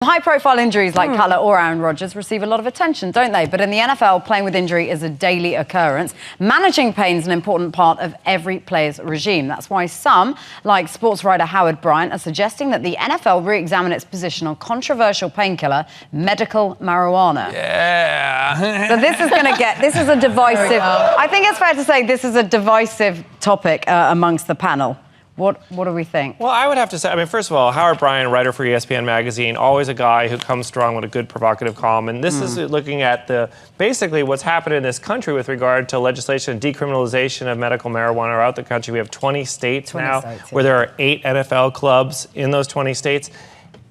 High-profile injuries like Cutler or Aaron Rodgers receive a lot of attention, don't they? But in the NFL, playing with injury is a daily occurrence. Managing pain is an important part of every player's regime. That's why some, like sports writer Howard Bryant, are suggesting that the NFL re-examine its position on controversial painkiller, medical marijuana. Yeah. So this is a divisive... I think it's fair to say this is a divisive topic amongst the panel. What do we think? Well, I would have to say, I mean, first of all, Howard Bryant, writer for ESPN Magazine, always a guy who comes strong with a good provocative column. And this is looking at basically what's happened in this country with regard to legislation and decriminalization of medical marijuana throughout the country. We have 20 states now where there are 8 NFL clubs in those 20 states.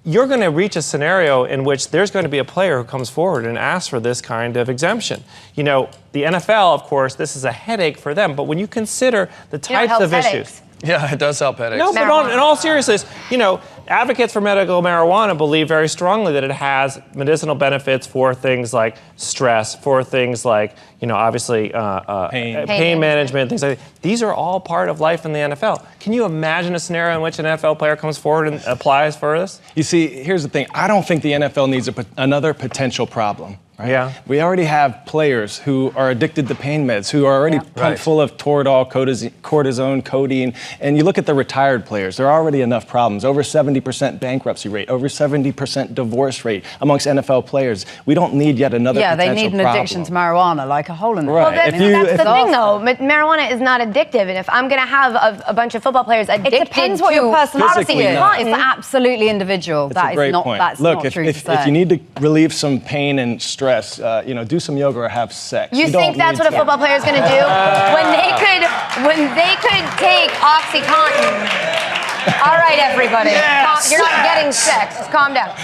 You're going to reach a scenario in which there's going to be a player who comes forward and asks for this kind of exemption. You know, the NFL, of course, this is a headache for them. But when you consider the types of issues... Yeah, it does help headaches. No, but in all seriousness, you know, advocates for medical marijuana believe very strongly that it has medicinal benefits for things like stress, for things like, you know, obviously pain management, things like that. These are all part of life in the NFL. Can you imagine a scenario in which an NFL player comes forward and applies for this? You see, here's the thing. I don't think the NFL needs another potential problem. Right? Yeah. We already have players who are addicted to pain meds, who are already pumped full of Toradol, cortisone, codeine. And you look at the retired players, there are already enough problems. Over 70% bankruptcy rate, over 70% divorce rate amongst NFL players. We don't need yet another potential problem. Yeah, they need an addiction to marijuana, like a hole in the head. Well, that's the thing, though. Marijuana is not addictive. And if I'm going to have a bunch of football players addicted to... It depends what your personality is. Not. It's absolutely individual. That's a great point. That's Look, not true to say. if you need to relieve some pain and stress, you know, do some yoga or have sex. You think that's what a football player is going to do? When they could take OxyContin. All right, everybody. Yes. You're not getting sex. Just calm down.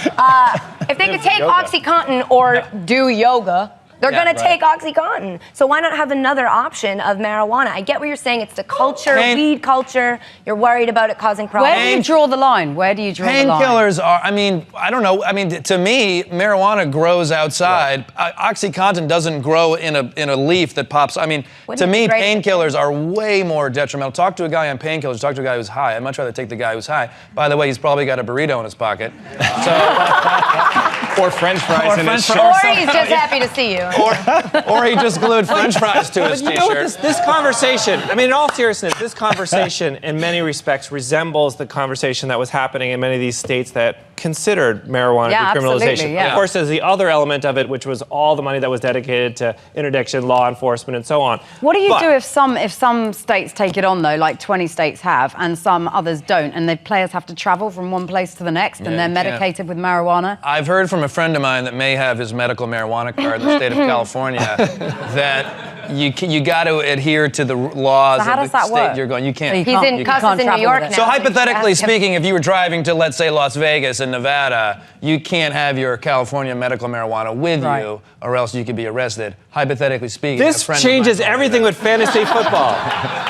If they could take OxyContin or do yoga, they're going to take OxyContin. So why not have another option of marijuana? I get what you're saying. It's the culture, weed culture. You're worried about it causing problems. Where do you draw the line? Where do you draw the line? Painkillers are, I mean, I don't know. I mean, to me, marijuana grows outside. OxyContin doesn't grow in a leaf that pops. I mean, to me, painkillers are way more detrimental. Talk to a guy on painkillers. Talk to a guy who's high. I'd much rather take the guy who's high. By the way, he's probably got a burrito in his pocket. Or French fries in his shirt. Or he's just happy to see you. Or he just glued French fries to his T-shirt. T-shirt. You know what, this conversation, I mean, in all seriousness, this conversation in many respects resembles the conversation that was happening in many of these states that considered marijuana decriminalization. Yeah. Of course, there's the other element of it, which was all the money that was dedicated to interdiction, law enforcement, and so on. What do you do if some states take it on, though, like 20 states have, and some others don't, and the players have to travel from one place to the next, and they're medicated with marijuana? I've heard from a friend of mine that may have his medical marijuana card in the state of California that you got to adhere to the laws of the state you're going. You can't. He's in custody in New York now. So hypothetically speaking, if you were driving to, let's say, Las Vegas in Nevada, you can't have your California medical marijuana with you, or else you could be arrested. Hypothetically speaking, this changes everything with fantasy football.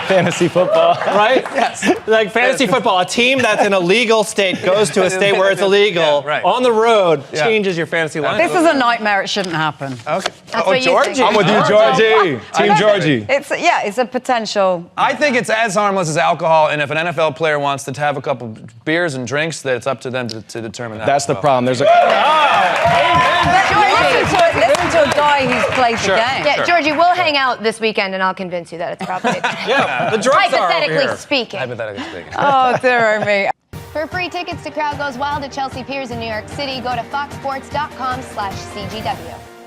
Fantasy football, right? Yes. Like fantasy football, a team that's in a legal state goes to a state where it's illegal on the road, changes your fantasy line. This is a nightmare. It shouldn't happen. Okay. Georgie. I'm with you, Georgie. Team Georgie. It's a potential. I think it's as harmless as alcohol, and if an NFL player wants to have a couple beers and drinks, that it's up to them to determine that. That's the problem. There's a. Listen to a guy who's played the game. Yeah, Georgie, we'll hang out this weekend, and I'll convince you that it's probably. The drugs hypothetically speaking. Hypothetically speaking. Oh, dear me. For free tickets to Crowd Goes Wild at Chelsea Piers in New York City, go to foxsports.com/CGW.